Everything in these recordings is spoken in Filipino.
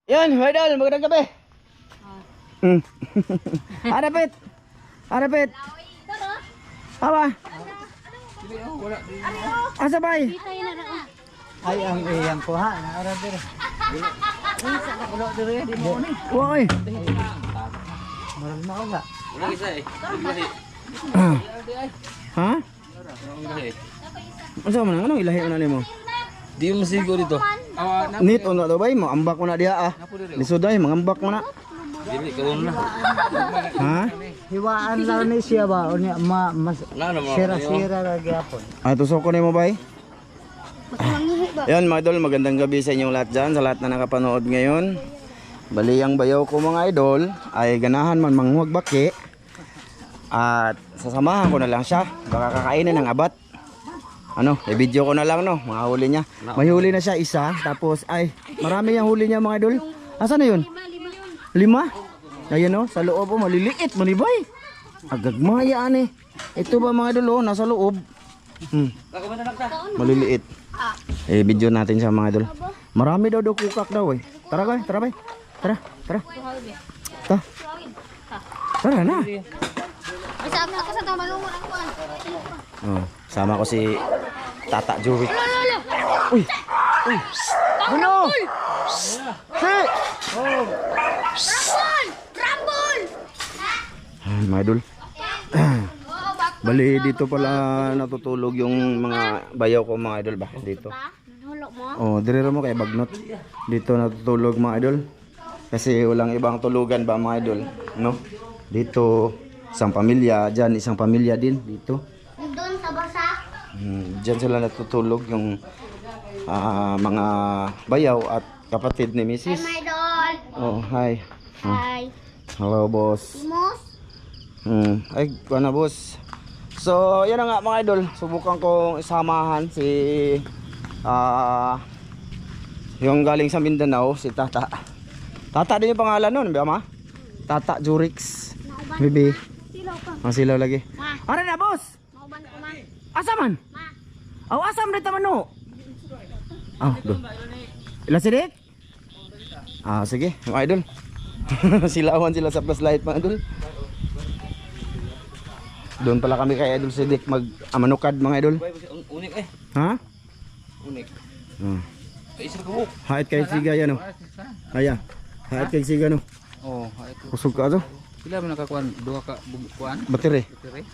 Yan, idol, magandang gabi. Arapit. Arapit. Apa? Asa bay? Ay ang iyang kuha na arab dire. Ulo dire di mo ni. Woy. Marag na wala. Ha? Asa man anong ilahi na nimo? Di mo sigo dito. Nito na daw bay mo ambak mo na diha ah. Lisuday mangambak mo na. Dili karon na. Ha? Hiwaan lang ni siya ba unya mas Na mo. sira-sira ra gyapon. Tusok ko nimo bay. Yan mga idol, magandang gabi sa inyong lahat dyan, sa lahat na nakapanood ngayon. Bali ang bayaw ko mga idol ay ganahan man manghuwag baki. At sasamahan ko na lang siya, baka kakainin ng abat. Ano, i-video ko na lang no, mga huli niya. May huli na siya isa, tapos ay marami yung huli niya mga idol. Asa na yun? 5? Ayun no, sa loob oh, maliliit, manibay. Agagmaya ani. Ito ba mga idol oh, nasa loob. Maliliit. Video natin sa mga idol. Marami daw kukak daw eh. Tara bay, tara bay. Tara, tara. Ta. Tara na. Sama ako sa tamalungon ako. Oh, sama ko si Tata Jurik. Uy. Uy. Ano? Hey. Oh. Rumble! Ay, mga idol. Bali dito pala natutulog yung mga bayaw ko mga idol ba dito. Hulog mo? Oh, direro mo kay Bagnot. Dito natutulog mga idol. Kasi walang ibang tulugan ba mga idol, no? Dito isang pamilya, diyan isang pamilya din dito. Doon sa basa? Diyan sila natutulog yung mga bayaw at kapatid ni Mrs. My doll! Oh, hi. Hi! Hello, boss. Timos? Ay, na boss. So, yan na nga mga idol. Subukan kong isamahan si yung galing sa Mindanao, si Tata. Tata din yung pangalan nun, ba ma? Tata Jurix. Bibi. Silaw pa. Ang silaw lagi. Ma. Ara na, boss. Mauban ko man. Asa man? Ma. Aw, asam dito man no. Do. Ilan sidik? Sige, mga idol. Silawan sila sa flashlight mga idol. Doon pala kami kay Idol Sidik mag-amanukad mga idol. Unik eh. Ha? Unik. Isa ka buok. Hait kay siga yan oh. Aya. Hait kay siga no. Oh, ito. Kusog ka to. Sila man nakakuan duha ka kuan. Battery. Battery.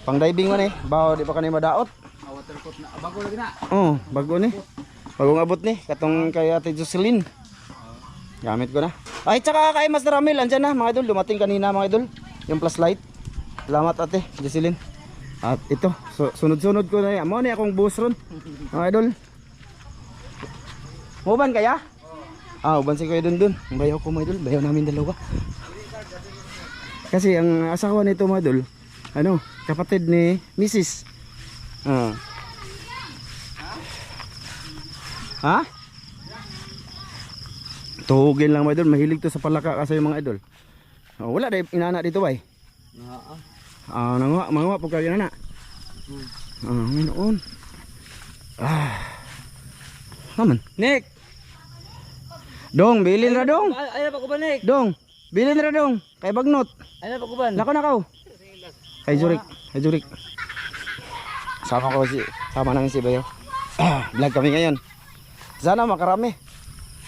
Pang diving man eh. Bawo di pa kanay madaot. Waterproof na bago lagi na. Bago ni. Bagong abot ni katong kay Ate Jocelyn. Gamit ko na. Ay tsaka kay Master Ramil andyan na mga idol, dumating kanina mga idol. Yung flashlight. Salamat Ate Jocelyn. At ito, sunod-sunod ko na yan. Amo ni akong bus ron. Mga idol. Uban kaya? Uban si Kuya Dundun. Ang bayaw ko mga idol, bayaw namin dalawa. Kasi ang asawa nito mga idol, kapatid ni Mrs. Ha? Tuhugin lang mga idol, mahilig to sa palaka kasi yung mga idol. Wala na inana dito ba eh? Mga po kayo na. Ngayon. Naman. Nick. Dong, bilin ra dong. Ay na pa ko ba Nick? Dong, bilin ra dong. Kay Bagnot. Ay na pa ko ba? Nakaw. Kay Jurik. Sama namin si Bayo. Vlog kami ngayon. Sana makarami.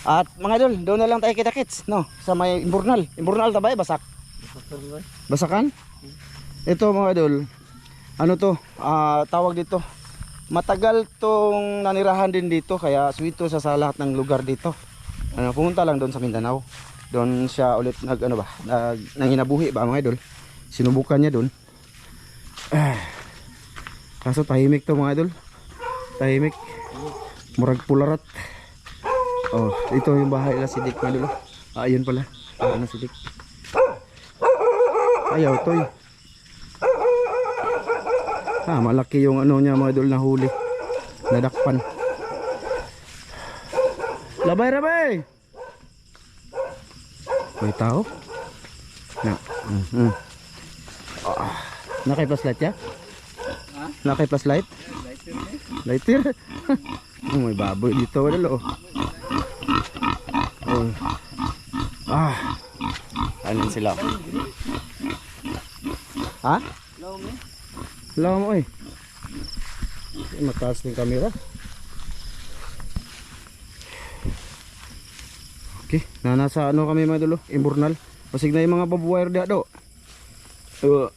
At mga idol, doon na lang tayo kita-kits, no? Sa may Imburnal. Imburnal tabay, basak. Basakan? Ito mga idol, tawag dito. Matagal tong nanirahan din dito, kaya swito sa lahat ng lugar dito. Pumunta lang doon sa Mindanao. Doon siya ulit nanginabuhi ba mga idol. Sinubukan niya doon. Kaso tahimik to mga idol. Tahimik. Murag pularat. Ito yung bahay nila Sidik mga idol. Ayun pala. Sidik. Ayaw toy. Malaki yung niya mga idol na huli. Nadakpan. Labay. May tao? Na. Nakay flashlight ya? Nakay flashlight? Lighter. May baboy dito wala Anin sila. Ha? Law mo eh. Mataas ng camera. Okay, nasa ano kami mga dulo, Imburnal. Pasig na yung mga babuwire dia do.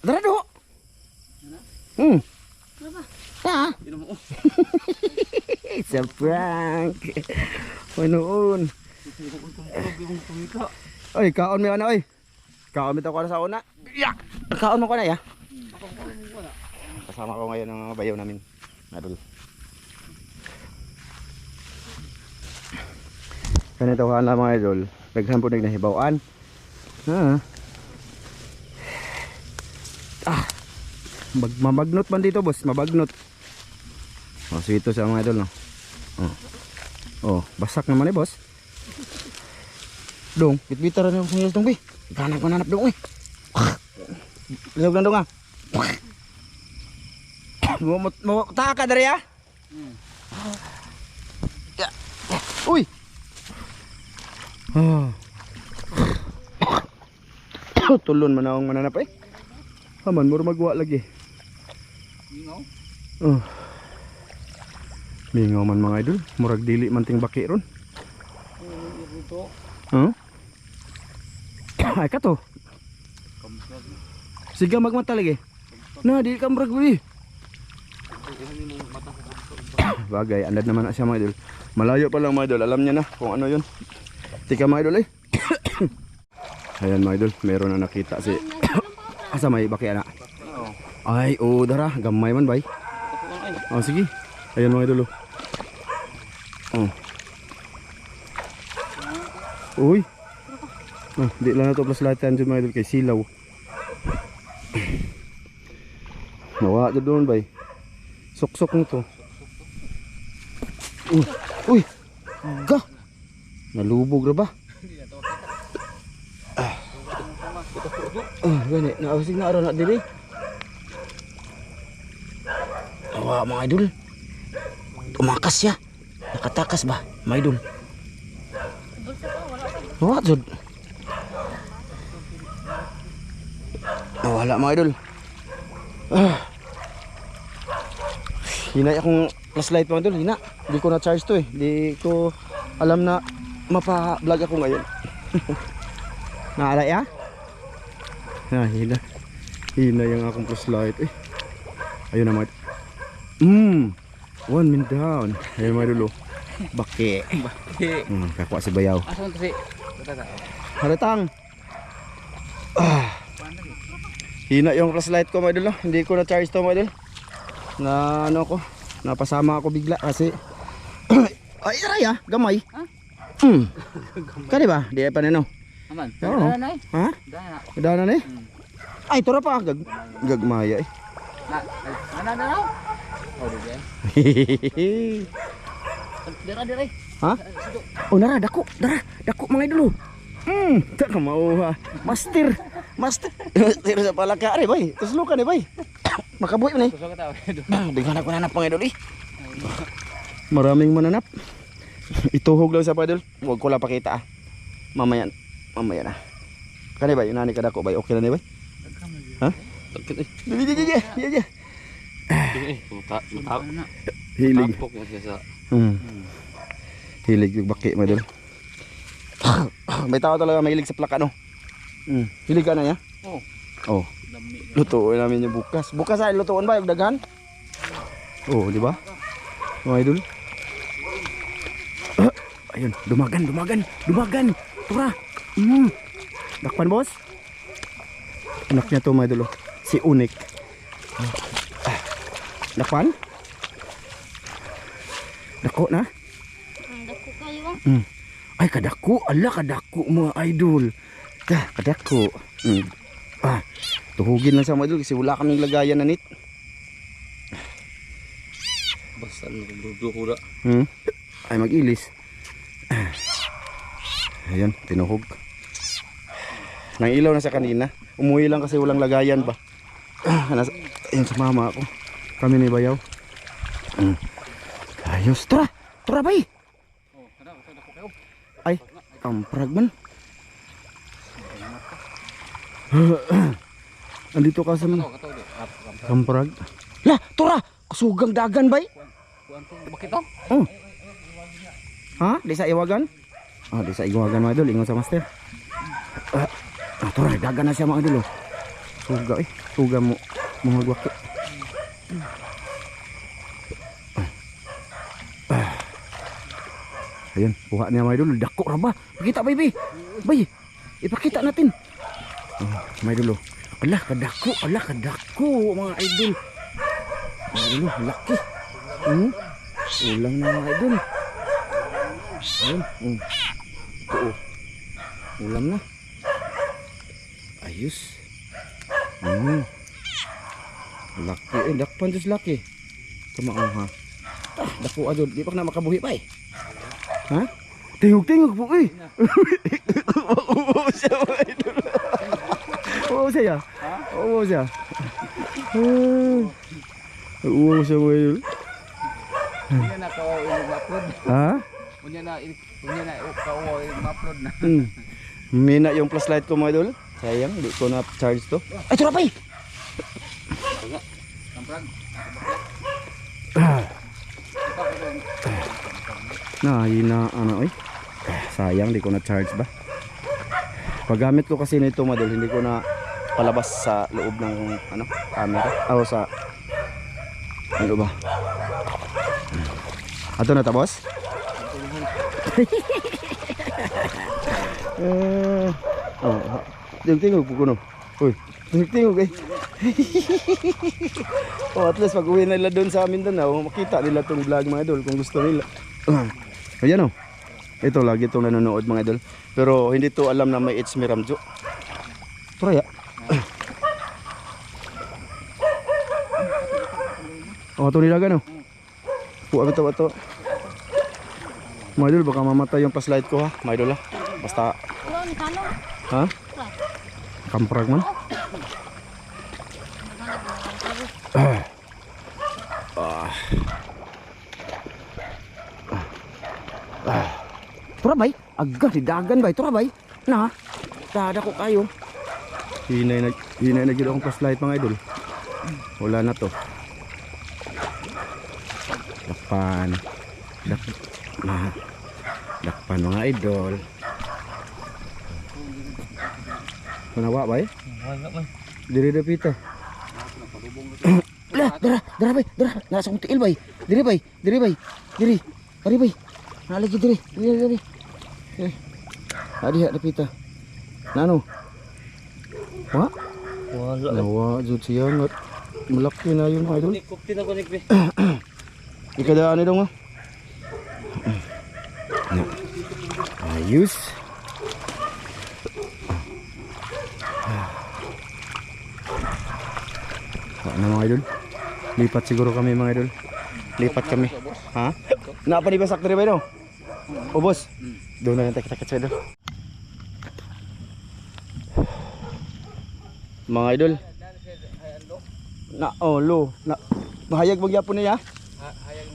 Dara do. Ta. It's a prank. Manoon. Oy, kaon mo na oy. Kaon mo ko na sa una. Ya. Kaon mo ko na ya. Kasama ko ngayon ng mga bayaw namin. Nadol. Ganito ka lang mga idol. Daghan po naghibawaan. Mabagnot man dito boss, mabagnot. Oh, sweet sa mga idol no. Basak naman eh boss. Dong, bitbitar na yung sanyas dong be. Ganang ko nanap dong eh. Lisog lang dong ah. Mau taka dari ya? Ya. Uy. Tulon man akong mananap eh. Haman mura magwa lagi. Mingaw man mga idol. Murag dili man ting baki ron. Ay ka to. Siga magmata lagi. Nah, di ka murag buli. Bagay, andad naman na siya mga idol. Malayo pa lang mga idol. Alam niya na kung ano yun. Tika mga idol eh. Ayan mga idol, meron na nakita si asa may baki anak. Ay, dara, gamay man bay. Sige. Ayan mga idol. Uy. Di lang na to plus lahat yan dyan mga idol kay silaw. Nawa dyan doon bay. Sok-sok nito. Uy. Ga. Nalubog ra ba? Gani, naawasig na araw na diri. Awa mga idol. Tumakas siya. Nakatakas ba, mga idol? Awa jud. Wala mga idol. Hinay akong flashlight mga idol, hina. Hindi ko na charge to eh. Hindi ko alam na mapa-vlog ako ngayon. Naalay ah? Hina. Hina yung akong flashlight eh. Ayun na mga idol. 1 min down. Ayun mga idol. Baki. Kakwa si bayaw. Asan kasi? Haratang. Hina yung flashlight ko mga idol. Hindi ko na charge to mga idol. Na ano ko, napasama ako bigla kasi ay aray ah, gamay. Kani ba? Di pa nino. Aman. Oo. Ha? Dana. Dana na eh. Ay tura pa gagmaya eh. Na. Oh, di. Dira. Ha? Nara dako mga idol. Tak mau ha. Master sa palaka ari bay. Tuslukan eh bay. Makabuhi man eh. Bigyan ako nanap mga idol eh. Maraming mananap. Ituhog lang sa padol. Huwag ko lang pakita ah. Mamaya na. Kani ba? Yung nani ka dako bay. Okay na ni bay? Ha? Iya. Hilig. Hilig yung baki mga idol. May tao talaga mahilig sa plaka no. Hilig ka na ya? Oh. Lutuin namin yung bukas. Bukas ay lutuin ba yung daghan? Oh, di ba? Mga idol. Ayun, dumagan. Tura. Dakpan boss. Anak niya to mga idol. Si Unik. Dakpan? Dako na? Dako kayo. Ay kadako, ala kadako mga idol. Kadako. Tuhugin lang sa mga idol kasi wala kaming lagayan na nit. Basta nagdudugo ko da. Ay mag-ilis. Ayan, tinuhog. Nang ilaw na sa kanina. Umuwi lang kasi walang lagayan ba. Ayun sa mama ako. Kami ni bayaw. Ayos, tara bay. Ay, Kamprag man. Andito ka sa Kato di. kamprag. Lah, tura! Sugang dagan bay. Kuan to. Bakit to? Oh. Ha? Di sa iwagan? Ah, di sa iwagan mga idol, ingon sa master. Tura, dagan na siya mga idol. Oh. Suga eh. Suga mo mga gwaki. Ayun, kuha niya mga idol. Dako ra ba? Pakita bay bay. Bay, ipakita natin. Mga idol. Ala, kadako. Ala, kadako mga idol. Mga idol, laki. Ulang na mga idol. Ayun. Oo. Ulam na. Ayos. Laki. Dakpan Diyos laki. Tumaong ha. Dako adol. Di pa na makabuhi pa eh. Ha? Tingog-tingog po eh. Oo siya mga idol. Oo siya. Oo siya. Oo siya mga idol. Unya na kao i-upload. Ha? Unya na kao i-upload na. Mina yung flashlight ko mga idol. Sayang, di ko na charge to. Ay, turapay! Kamprag. Na ano eh. Sayang, di ko na charge ba. Paggamit ko kasi nito mga idol, hindi ko na palabas sa loob ng ano, camera. O sa ano ba? Ato na tapos? Tingog po ko no. Uy, tingog eh. Oh, at least pag uwi nila doon sa amin doon, makita nila tong vlog mga idol kung gusto nila. Ayan oh. Ito lagi itong nanonood mga idol. Pero hindi to alam na may It's Me Ramjo. Try ya. Oh, ito nilaga no. Puwa ito ito. Mga idol, baka mamatay yung flashlight ko ha. Mga idol ha. Basta. Ulo ni kano. Ha? Kamprag man. Tura bay, agad di dagan bay, tura bay. Na, tada ko kayo. Hinay na gila akong flashlight mga idol. Wala na to. Dakpan. Dakpan mga idol. Manawa bay? Wala ba? Diri dapita. Lah, dara bay, dara. Nasa kong tiil bay. Diri bay, diri bay. Diri. Diri bay. Nalagi diri. Diri. Adi ha dapita. Nano? Wa? Wala. Nawa jud siya ngat. Malaki na yun mga idol. Kupti na ko ni Pe. Ikadaan ni dong mo. Ayos. Ano mga idol? Lipat siguro kami mga idol. Lipat kami. Ha? Napanibasak na rin ba yun? O boss? Doon na yung takit-takit sa idol. Mga idol. Lo. Mahayag magyapon niya.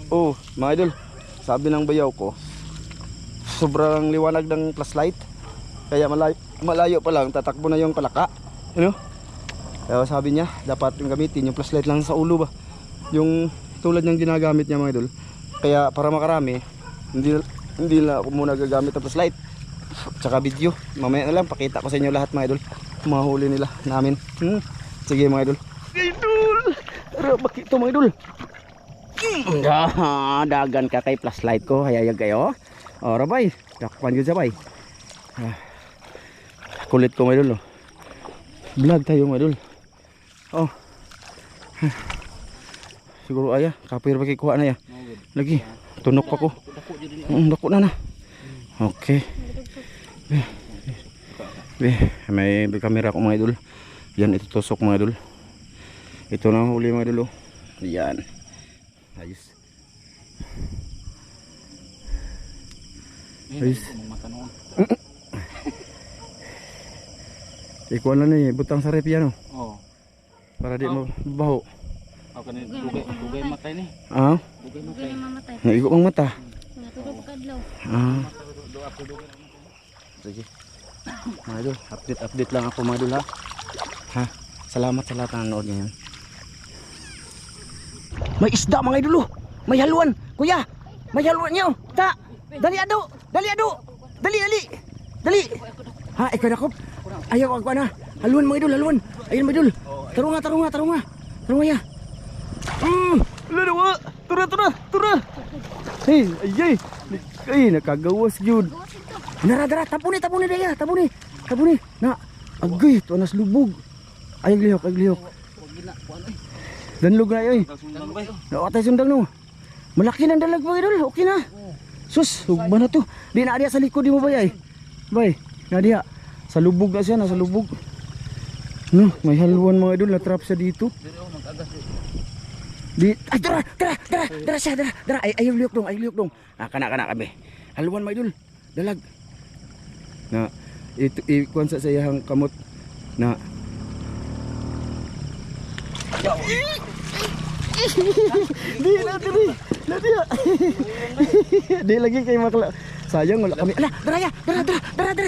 Oh, mga idol. Sabi ng bayaw ko, sobrang liwanag ng flashlight. Kaya malayo pa lang, tatakbo na yung palaka. Ano? Kaya sabi niya, dapat yung gamitin yung flashlight lang sa ulo ba. Yung tulad ng ginagamit niya mga idol. Kaya para makarami, hindi na ako muna gagamit ng flashlight. Tsaka video. Mamaya na lang, pakita ko sa inyo lahat mga idol. Mahuli nila namin. Sige mga idol. Idol! Tara, bakit ito mga idol? Dagan ka kay flashlight ko. Hayayag kayo. O, rabay. Dakpan yun siya bay. Kulit ko mga idol. Vlog tayo mga idol. Oh. Siguro aya, kapir pa kikuha na ya. Lagi, tunok pa ko. Dako na na. Okay. May kamera ko mga idol. Yan, ito tusok mga idol. Ito na huli mga idol. Yan. Ayos. Ayos. Ikuha na ni, butang sa rep yan oh. Oh. Para di mo baho. Ako ni dugay matay ni. Ah? Dugay Huwag matay. na mamatay. Naigo ang mata. Natulog ka adlaw. Ah. Sige. Mga idol, update lang ako mga idol ha. Ha? Salamat sa lahat ng nanood ngayon. May isda mga idol. May haluan. Kuya, may haluan niyo. Ta. Dali ado. Dali ado. Dali. Ha, ikaw na ko. Ayaw ako na. Haluan mga idol, haluan. Ayun mga idol. Tarunga ya. Lalo. Tura. Hey, ayay. Ay, nakagawas yun. Dara, tapuni daya, tapuni. Na, agay, ito anas lubog. Ay, lihok. Danlog na yoy. Nakatay sundang no. Malaki ng dalag mga idol, okay na. Sus, hugba na to. Di na adiya sa likod di mo ba ay? Bay, na adiya. Sa lubog na siya, nasa lubog. No, may haluan mga idol, na-trap siya dito. Di, ay, dara siya. Ay, ayaw liyok dong. Ah, kana kabe. Haluan mga idol, dalag. Na, ikuan sa sayahang kamot na. Di na dia. Di lagi kay makla. Sayang wala kami. Ala, dara.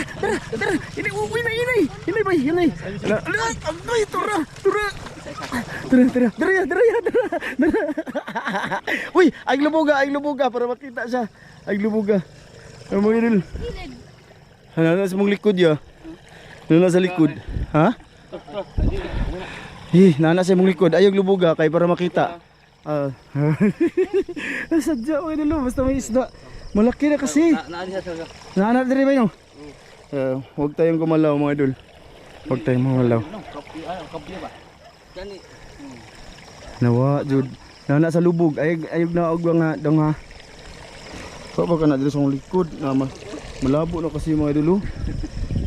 Ini uwi na ini. Ini bay, ini. Ala, agay tura. Uy, ay lubuga para makita siya. Ay lubuga. Ang mga idol. Ano sa mong likod ya? Ano sa likod? Ha? Nana sa mong likod. Ayog lubuga kay para makita. Sadya ko idol, basta may isda. Malaki na kasi. Naana diri ba yun? Huwag tayong gumalaw mga idol. Huwag tayong gumalaw. Nawa jud. Naana sa lubog. Ayog na og nga dong ha. Pa ka na diri sa mong likod. Malabo na kasi mga idol.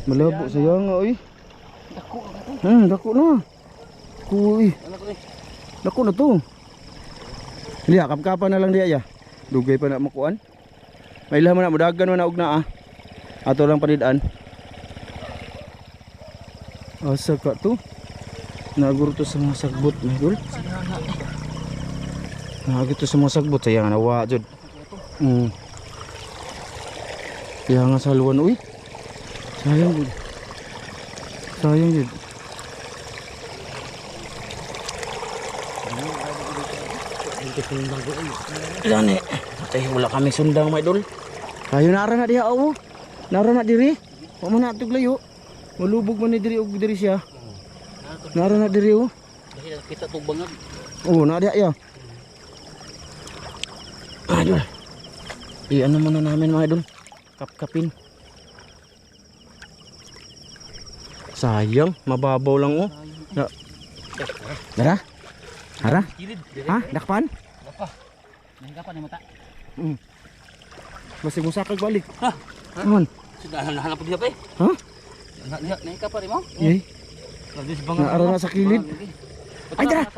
Malabo sayang nga oy. Dako na. Kuy. Dako na to. Liya, kapkapan na lang diya ya. Dugay pa na makuan. May ilahan mo na, mudagan mo na og na Ato lang panidaan. Asa ka to? Naguro to sa mga sagbot, mga idol. Nagito sa mga sagbot, sayang nawa jud. Kaya nga sa haluan, uy. Sayang jud. Ilan eh. Wala kami sundang mga idol. Kayo nara na diha o. Nara na diri. Wa man natug layo. Malubog man ni diri og diri siya. Nara na diri o. Kita tug bangag. Oh, na diha ya. Idol. Ano muna namin mga idol. Kapkapin. Sayang, mababaw lang oh. Dara? Hara? Ha? Dakpan? Nahikapan ni mata. Masih musakag balik. Ha? Naman? Sudah nahanap dia pa eh. Ha? Nahikapan ni mo? Yay. Naara na sa kilid. Ay, dara.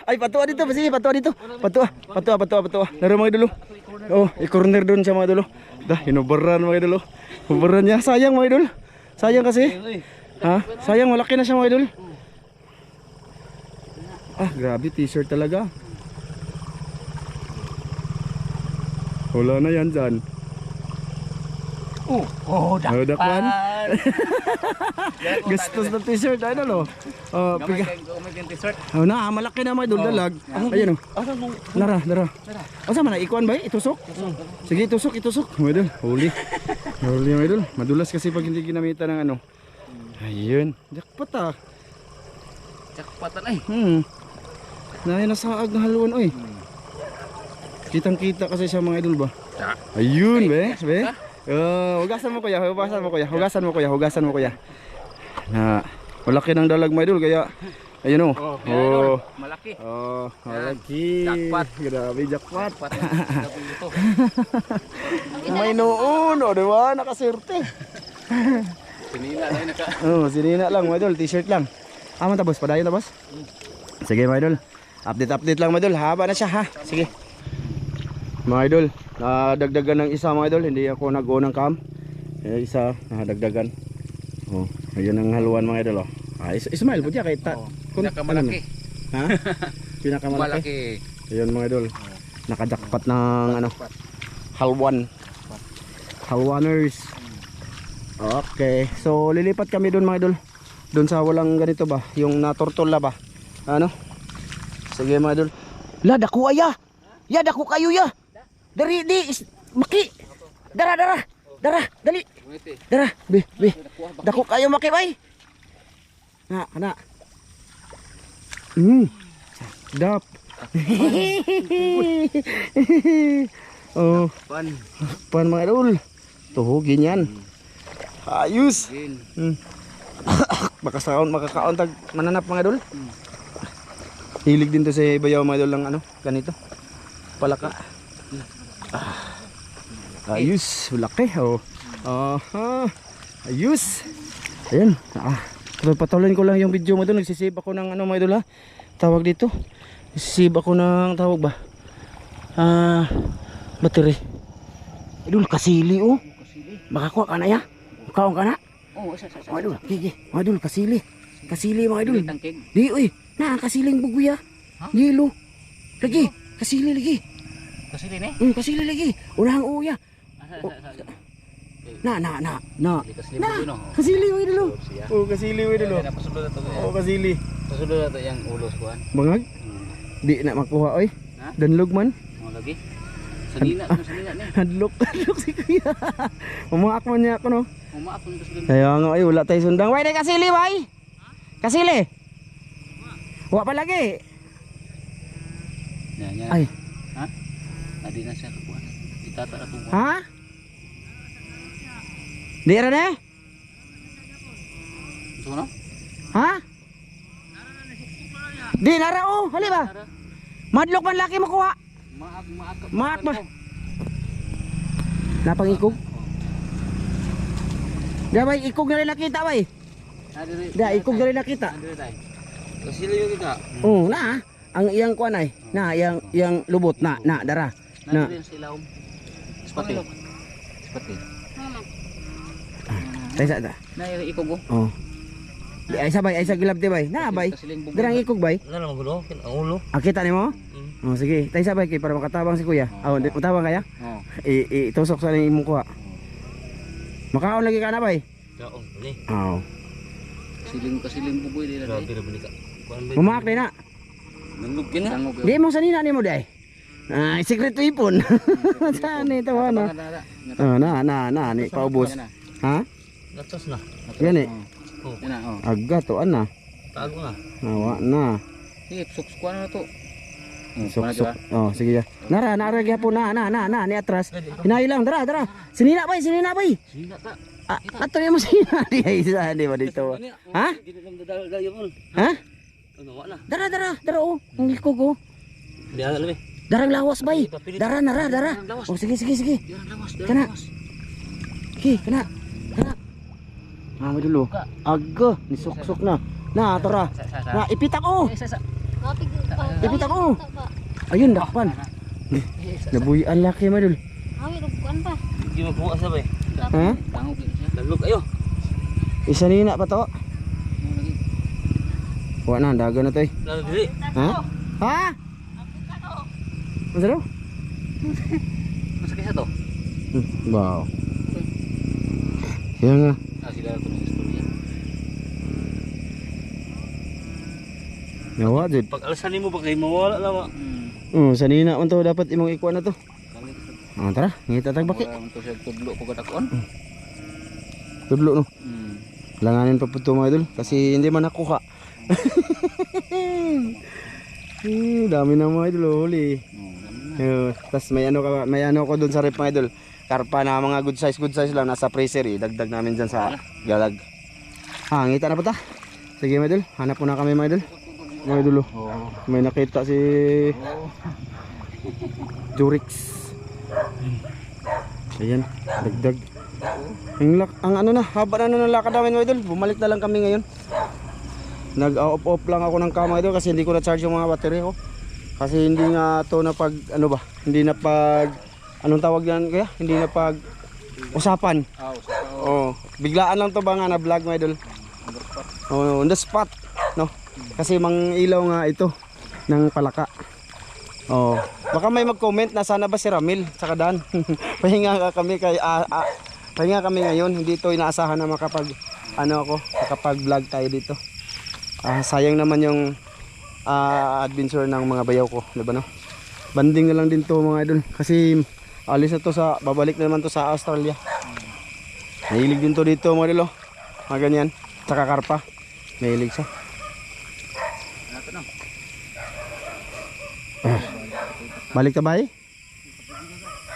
Ay, patua dito. Sige, patua dito. Patua. Nara mga idolo. Oh, i-corner doon siya mga idolo. Dah, hinubaran mga idolo. Hinubaran niya. Sayang mga idol. Sayang kasi. Ha? Sayang, malaki na siya mga idol. Grabe, t-shirt talaga. Wala na yan dyan. Dakpan. Gastos na t-shirt. Ay na lo. Malaki na mga idol dalag. Ayan o. Nara. Asa man na ikuan ba? Itusok? Sige, itusok. Mga idol, huli mga idol. Madulas kasi pag hindi ginamita ng ano. Ayun. Jackpot Jackpotan ay. Nasaag na haluan oy. Kitang-kita kasi siya mga idol ba? Ayun, be. Hugasan mo kuya. Na, malaki ng dalag mga idol kaya ayun oh. Malaki. Malaki. Jackpot. Grabe jackpot. Jackpot. May noon, di ba? Nakaserte. Sinina na naka. Sinina lang mga idol, t-shirt lang. Aman ta boss, padayon ta boss. Sige mga idol. Update lang mga idol. Haba na siya ha. Sige. Mga idol, nadagdagan ng isa mga idol. Hindi ako nag-o ng cam. Isa, nadagdagan. Ayun ang haluan mga idol. Ismail po diya kay Pinakamalaki. Ha? Pinakamalaki. Ayun mga idol. Nakajakpat ng haluan. Halwaners. Okay. So lilipat kami doon mga idol. Doon sa walang ganito ba, yung naturtula ba. Ano? Sige mga idol. La dako aya. Ya dako kayo ya. Dari di maki. Dara dali. Dara be. Dako kayo maki bay. Na kana. Dap. Oh, pan mga idol. Tuhugin yan. Ayos. Makakaon tag mananap mga idol. Hilig din to sa bayaw mga idol ng ano, ganito. Palaka. Ayos, laki oh. Ayos. Ayun. Patuloy ko lang yung video mo doon. Nagsisave ako ng ano mga idol ha. Tawag dito. Nagsisave ako ng tawag ba? Battery. Idol kasili oh. Makakuha ka na ya. Makaon ka na. Oh, sa. Mga idol, gigi. Mga idol kasili. Kasili mga idol. Tangkig. Di oy. Na kasiling buguya. Yelo. Lagi. Kasili lagi. Kasili ni? Kasili lagi. Unahang uya. Na. Kasili mo no. Kasili mo idol. Oh, kasili mo idol. Napasulo na to. Oh, kasili. Pasulo na to yang ulos kuan. Bangag. Di na makuha oy. Ha? Danlog man. Mo lagi. Sanina ni. Hadlok si kuya. Umaak man niya ako no. Umaap mo kasili. Kaya nga ay wala tayo sundang. Way, kasili bay. Kasili. Wa pa lagi. Nya. Ay. Ha? Adi na siya kuan. Itata na to. Ha? Di ra na? So no? Ha? Di nara oh, hali ba? Madlok man laki makuha. Maak ba? Napangikog? Di ba ikog na rin nakita ba eh? Di ikog na rin nakita. Kasili yung kita. Oo na. Ang iyang kuan ay. Na iyang lubot na dara. Na. Spati. Mama. Tay sa ta. Na ikaw go. Oh. Di ay sabay ay sa gilab di bay. Na bay. Dirang ikog bay. Na lang gulo, ang ulo. Kita nimo? Oh sige, tay sabay kay para makatabang si kuya. Oh, matabang kaya? Oo. Itusok sa imong kuha. Makaon lagi ka na bay? Oo, ni. Oo. Kasiling buboy dili na. Umaak din na. Nangog kina. Di mo sanina nimo day. Secret weapon. Saan ito ano? Na ni paubos. Ha? Gatos na. Gani. Oh, na oh. Aga to ana. Tago na. Nawa na. Sige, sukskuan na to. Sok. Oh, sige ya. Nara gyapon na ni atras. Hinayo lang, dara. Sinina bay. Sina ta. Ato mo sinina di ay sa di ba dito. Ha? Ha? Ano wa na? Dara oh. Ang ikog oh. Di ala labi. Darang lawas bay. Dara. Oh sige. Kana. Ki, kana. Mama dulu. Aga, nisok-sok na. Na, tara. Na, ipitak ko. Kapig pa. Ipitak ko. Ayun, dakpan. Nabuyan laki madul. Awi rubukan pa. Di makuha sa bay. Ha? Tangog siya. Dalog ayo. Isa nina pa to. Wa na, daga na to eh. Dalog dili. Ha? Ha? Ano daw? Masakit sa to. Wow. Yan nga. Sila to ng istorya. Nawa jud. Pag alasan nimo ba kay mawala lawa. Sanina man to dapat imong ikuan na to. Tara, ngita tag baki. To siya tudlo ko katakon. Tudlo no. Langanin pa po ito mga idol kasi hindi man nakuha. Dami na mga idol huli. Tapos may ano ko dun sa rep mga idol. Karpa na mga good size lang nasa freezer eh. Dagdag namin dyan sa galag. Ngita na po ta. Sige mga idol, hanap po na kami mga idol. Mga idol may nakita si Jurix. Ayan, dagdag. Ang ano na, haba na ng lakad namin mga idol. Bumalik na lang kami ngayon. Nag-off lang ako ng kama idol kasi hindi ko na-charge yung mga battery ko. Kasi hindi nga to na pag ano ba, hindi na pag anong tawag yan kaya? Hindi na pag usapan. Oh, biglaan lang to ba nga na vlog mga idol. Oh, on the spot, no? Kasi mang ilaw nga ito ng palaka. Oh, Baka may mag-comment na sana ba si Ramil sa Dan. Pahinga kami pahinga kami ngayon. Hindi ito inaasahan na makapag-vlog tayo dito. Sayang naman yung adventure ng mga bayaw ko, diba no? Banding na lang din to mga idol kasi alis na to babalik na naman to sa Australia. Mahilig din to dito mga idol, mga ganyan, saka karpa. Mahilig siya. Balik ka ba eh?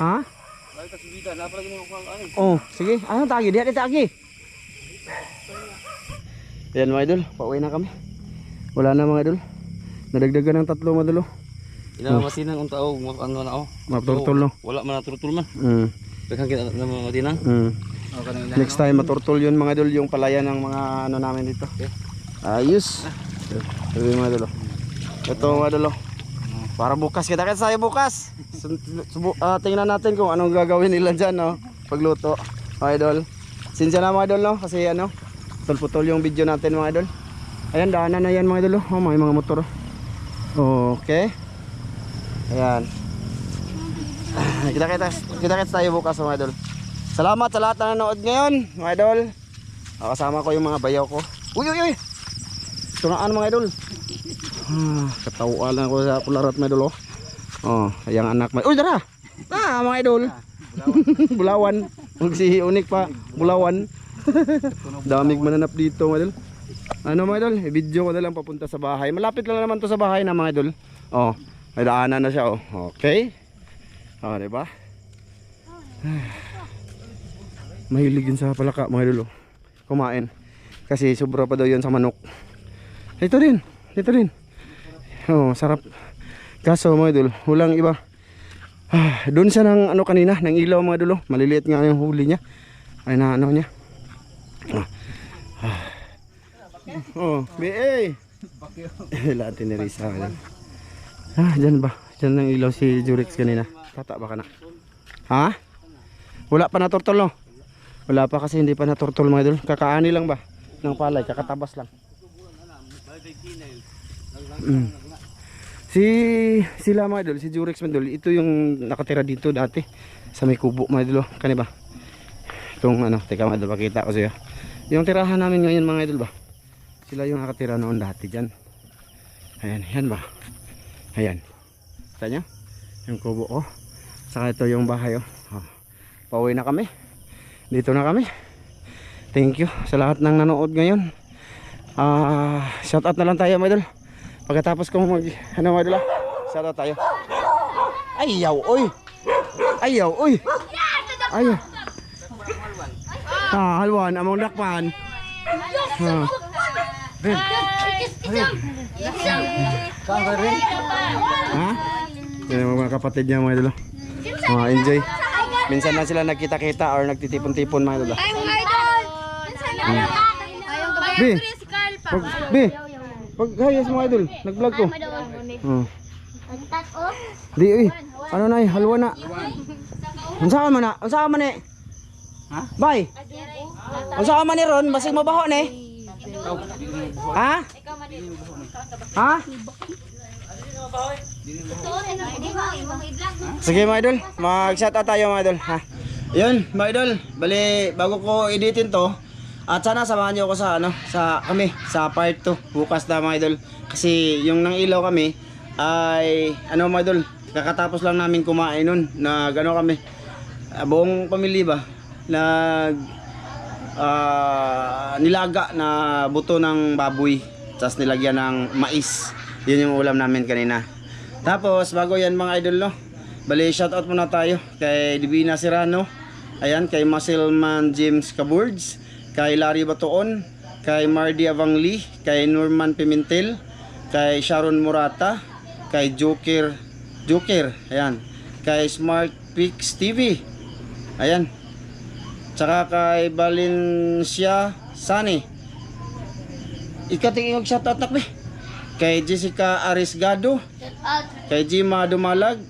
Ha? Balik ka subida, napalagi mo ko ano. Oh, sige. Ano tagi? Diyan tagi. Yan mga idol, pauwi na kami. Wala na mga idol. Nadagdagan ng 3 mga idol. Ina masinang unta og ano na oh. Maturtol no. Wala man naturtol man. Daghang kita na mga matinang. Next time maturtol yun mga idol, yung palayan ng mga ano namin dito. Ayos. Sabi mga idol. Ito mga idol. Para bukas kita tayo bukas. Tingnan natin kung anong gagawin nila dyan no, pagluto mga idol. Sinsya na mga idol no, kasi ano, putol-putol yung video natin mga idol. Ayan, daanan na yan mga idol. Oh, may mga motor. Okay. Ayan. Kita tayo bukas mga idol. Salamat sa lahat na nanood ngayon mga idol. Kasama ko yung mga bayaw ko. Uy. Tunaan mga idol. Katawa lang ko sa pularat mga idol. Yang anak mga. Uy, tara. Mga idol. Bulawan. Si unik pa, Bulawan. Daming mananap dito mga idol. Ano mga idol, video ko na lang papunta sa bahay. Malapit lang naman to sa bahay na mga idol. May daanan na siya. Okay. Diba? Mahilig yun sa palaka mga idol. Kumain. Kasi sobra pa daw yun sa manok. Ito din. Sarap. Kaso mga idol, walang iba. Doon siya ng ano kanina, ng ilaw mga idol. Maliliit nga yung huli niya. Ay na ano niya. Lahat ni Risa. Dyan ba? Dyan ng ilaw si Jurex kanina. Tata ba ka na? Ha? Wala pa na turtol no? Wala pa kasi hindi pa na turtol mga idol. Kakaani lang ba? Ng palay, kakatabas lang. Sila mga idol, si Jurex mga idol, ito yung nakatira dito dati sa may kubo mga idol. Kani ba? Itong ano, teka mga idol, pakita ko siya. Yung tirahan namin ngayon mga idol ba? Sila yung nakatira noon dati dyan. Ayan ba? Ayan. Kita nyo? Yung kubo ko. Saka ito yung bahay oh. Pauwi na kami. Dito na kami. Thank you sa lahat ng nanood ngayon. Shout out na lang tayo mga idol. Pagkatapos kong mag mga idol, shout out tayo. Ayaw oy. Halwan among dakpan. Yan mga kapatid niya mga idol. Enjoy. Minsan na sila nagkita-kita or nagtitipon-tipon mga idol. Paghayas mga idol, nag-vlog ko. Di ano na halwa na. Unsa man na? Unsa man ni? Ha? Bay. Unsa man ni ron? Basig mabaho ni. Ha? Ha? Sige mga idol, mag-shoutout tayo mga idol. Yun mga idol, bali bago ko editin to, at sana samahan niyo ako sa kami sa part 2 bukas na mga idol. Kasi yung nang ilaw kami ay mga idol, kakatapos lang namin kumain nun. Kami buong pamilya ba nilaga na buto ng baboy, tapos nilagyan ng mais. Yun yung ulam namin kanina. Tapos bago yan mga idol bali shoutout muna tayo kay Divina Serrano, ayan, kay Muscleman James Cabourds, kay Larry Batoon, kay Mardy Avangli, kay Norman Pimentel, kay Sharon Murata, kay Joker, ayan, kay Smart Pix TV, ayan, tsaka kay Valencia Sani. Ikating shoutout na kami kay Jessica Arisgado, kay Jima Dumalag.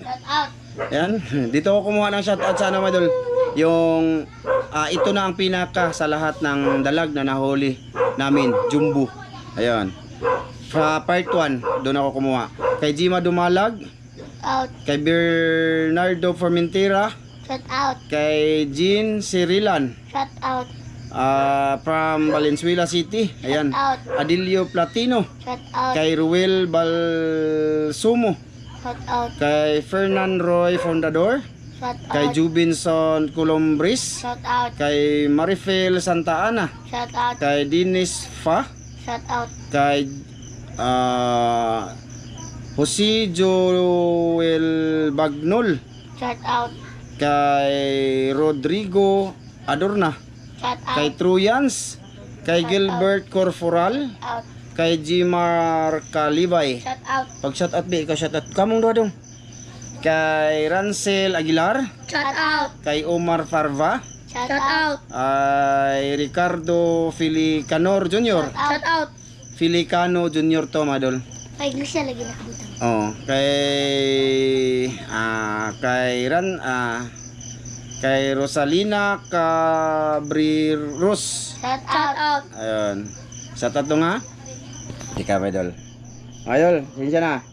Ayan, dito ako kumuha ng shoutout sana mga idol. Yung ito na ang pinaka sa lahat ng dalag na nahuli namin, jumbo. Ayan. Sa part 1, doon ako kumuha. Kay Jima Dumalag, out. Kay Bernardo Formentera. Shout out. Kay Jean Cirilan. Shout out. From Valenzuela City. Ayan. Shout out. Adilio Platino. Shout out. Kay Ruel Balsumo. Shout out. Kay Fernan Roy Fondador. Shout Kay out. Jubinson Colombris. Shout out. Kay Marifel Santa Ana. Shout out. Kay Dinis Fa. Shout out. Kay Jose Joel Bagnol. Shout out. Kay Rodrigo Adorna. Shout Kay out. Truyans. Kay Gilbert Corporal. Out. Kay Jimar Calibay. Shout out. Pag shout out ikaw shout out kamong duha dong. Kay Rancel Aguilar. Shout out. Kay Omar Farva. Shout out. Ay Ricardo Filicanor Jr. Shout out. Filicano Jr. to madol. Kay iglesia lagi nakabutang. Oh, kay Rosalina Cabriros. Shout out. Ayun. Sa tatlo nga. Ikaw, idol. Idol, sinsya na.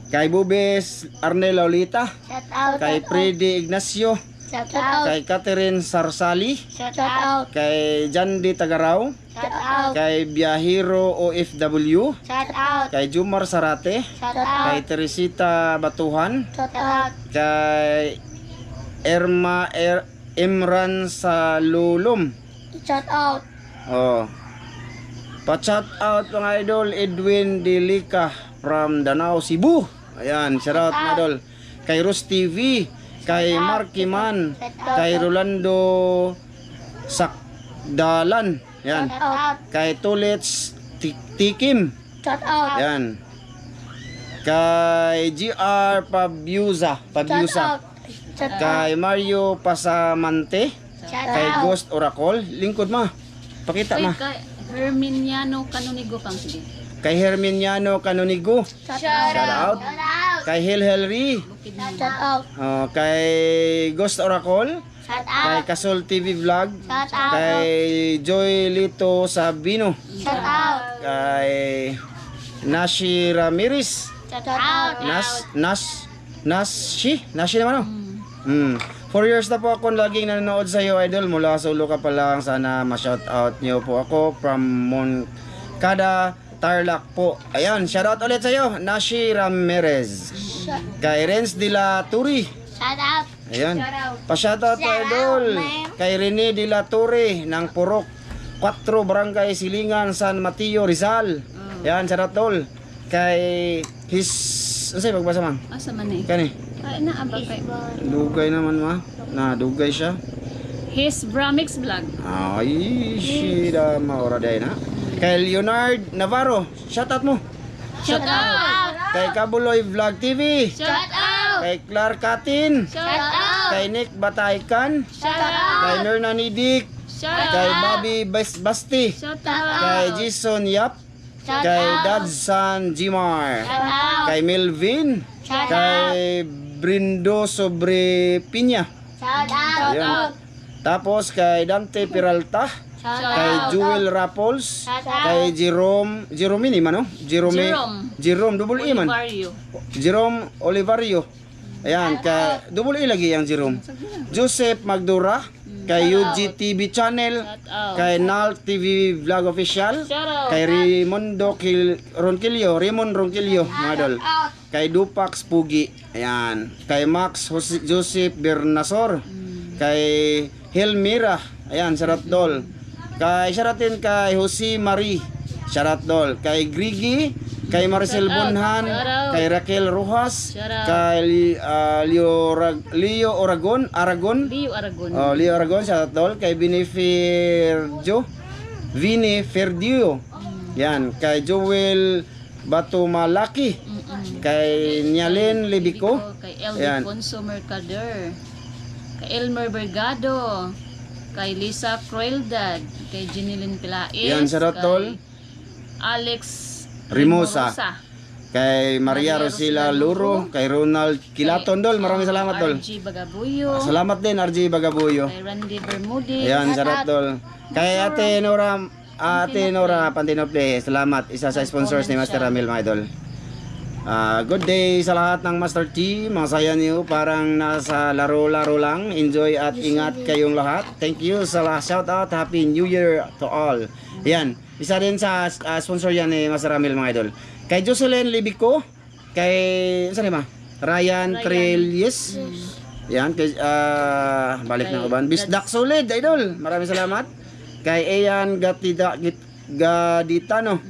Kay Bubes Arnel Laulita. Shout out. Kay Freddy Ignacio. Shout out. Kay Catherine Sarsali. Shout out. Kay Jandy Tagaraw. Shout out. Kay Biahiro OFW. Shout out. Kay Jumar Sarate. Shout out. Kay Teresita Batuhan. Shout out. Kay Imran Salulum. Shout out. Oh. Pa-shout out mga idol, Edwin Delica from Danao, Cebu. Ayan, shout out mga idol. Kay Rus TV, kay Marky Man, kay Rolando Sakdalan. Ayan. Shout out. Kay Tulits Tikim. Shout out. Ayan. Kay GR Pabiusa. Shout out. Kay Mario Pasamante. Shout Kay out. Ghost Oracle. Lingkod ma. Pakita ma. Kay Herminiano Canonigo pang sige. Kay Herminiano Canonigo. Shout Shout out. out. Kay Hilhelry. Shout out. Kay Ghost Oracle. Shout Kay out. Kasol TV Vlog. Shout out. Kay Joy Lito Sabino. Shout out. Kay Nashi Ramirez. Shout out. Nashi naman oh. 4 years na po ako laging nanonood sa iyo, idol. Mula sa ulo ka pa lang. Sana ma-shoutout niyo po ako from Moncada, Tarlac po. Ayan, shoutout ulit sa iyo, Nashi Ramirez. Kay Renz de la Turi. Shout out. Ayan. Pa-shoutout po, idol. Kay Rene de la Torre ng Purok 4 Barangay Silingan, San Mateo, Rizal. Ayan, shoutout tol. Kay ano sa'yo pagbasa man? Asa man eh. Kani? Ay na aba kay. Dugay naman ma. Dugay siya. His Bramix vlog. Ay, shida maura day na. Kay Leonard Navarro, shoutout mo. Shout out. Kay Kabuloy Vlog TV. Shout out. Kay Clark Katin. Shout out. Kay Nick Bataykan. Shout out. Kay Nerna Nidik. Shout Kay out. Bobby Basti. Shout out. Kay Jason Yap. Shout Kay out. Dadsan Jimar. Shout out. Kay Melvin. Shout out. Kay Brindo Sobre Piña. Shout out. Ayun. Tapos kay Dante Peralta. Shout Kay out. Jewel Rapols. Shout out. Kay Jerome ini man no? Jerome double E man. Olivario. Jerome Olivario. Ayan, kay double E lagi yang Jerome. Joseph Magdura, kay UGTV channel, Shout out. kay Nal TV Vlog Official, Shout out. kay Raymond Ronquillo, mga idol. Kay Dupax Pugi. Ayan. Kay Max Joseph Bernasor. Kay Helmira. Ayan, Sharat Dol. Kay Sharatin kay Jose Marie. Sharat Dol. Kay Grigi. Kay Maricel Shout out. Bunhan. Shout out. Kay Raquel Rojas. Shout out. Kay Leo Aragon. Leo Aragon. Leo Aragon. Sharat Dol. Kay Vini Ferdio. Yan. Kay Joel Batumalaki. Kay Nyalen Lebico. Kay Ayan. Eldefonso Mercader. Kay Elmer Bergado. Kay Lisa Croildad. Kay Jeneline Pilaes. Yan, shoutout, tol. Kay Alex Rimosa. Kay Maria Rosila Luro. Kay Ronald Kilaton, Dol. Maraming salamat, Dol. RG Bagabuyo. Salamat din, RJ Bagabuyo. Kay Randy Bermudez. Ayan, sarap, Dol. Kay Ate Nora Pantinople. Salamat. Isa sa sponsors ni Master Ramil, mga idol. Good day sa lahat ng Master T. Masaya niyo, parang nasa laro-laro lang. Enjoy at ingat kayong lahat. Thank you sa lahat. Shout out, Happy New Year to all. Yan, isa din sa sponsor yan ni Master Ramil, mga idol. Kay Jocelyn Libico, kay saan ma? Ryan Trelies. Yan, kay balik na uban. Bisdak Solid, idol. Maraming salamat. Kay Ian Gaditano.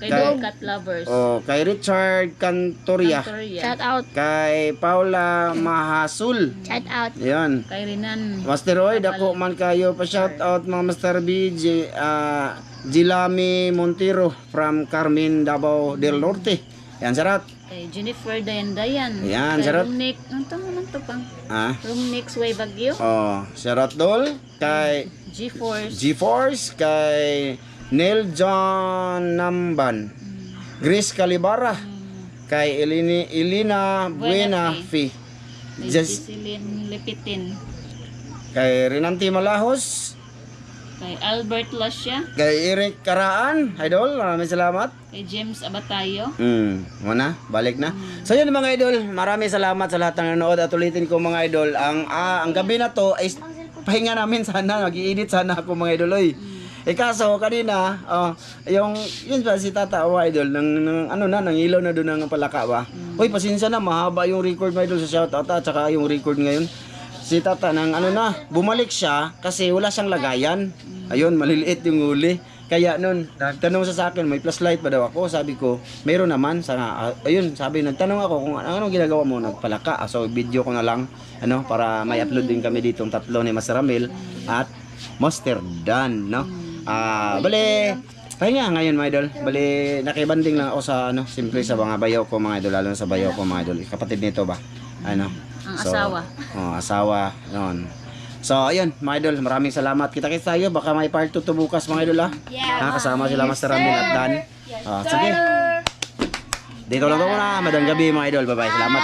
Kay Cat Lovers. Oh, kay Richard Cantoria. Shout out. Kay Paula Mahasul. Shout out. Yan. Kay Rinan. Master Roy, dako man kayo pa shout out mga Master B, Gilami Montero from Carmen, Davao del Norte. Yan, sarat. Kay Jennifer Dayan. Yan, Kay sarap. Rumnik. Ano to naman to pang? Rumnik Sway Bagyo. Oh, sarat dol. Kay G-Force. G-Force, kay Neil John Namban. Grace Calibara. Kay Elina Buena Fi. Kay Just Cecilin Lipitin. kay Renanti Malahos. Kay Albert Lasya. Kay Eric Karaan, idol, maraming salamat. Kay James Abatayo. Muna, balik na. So yun mga idol, maraming salamat sa lahat ng nanood at ulitin ko mga idol. Ang gabi na to ay pahinga namin sana, mag-i-edit sana ako mga idol. Oy. Kaso kanina, yun pa si Tata o idol, nang ilaw na doon ng palaka ba. Hoy, pasensya na, mahaba yung record mga idol sa shoutout at saka yung record ngayon. Si Tata bumalik siya kasi wala siyang lagayan. Ayun, maliliit yung huli. Kaya nun, nagtanong sa akin, may flashlight ba daw ako? Sabi ko, meron naman. Ayun, nagtanong ako kung anong ginagawa mo, nagpalaka. So, video ko na lang, para may upload din kami dito ng tatlo ni Master Ramil at Master Dan, no? Bale, pahinga ngayon mga idol. Bale, nakibanding lang ako sa, siyempre sa mga bayaw ko mga idol, lalo na sa bayaw ko mga idol. Kapatid nito ba? Ang asawa. Asawa, noon. So, ayun, mga idol, maraming salamat. Kita-kits tayo, baka may part 2 to bukas, mga idol, ha? Kasama sila Master Ramil at Dan. Sige. Dito lang ako na, madang gabi, mga idol. Bye-bye. Salamat.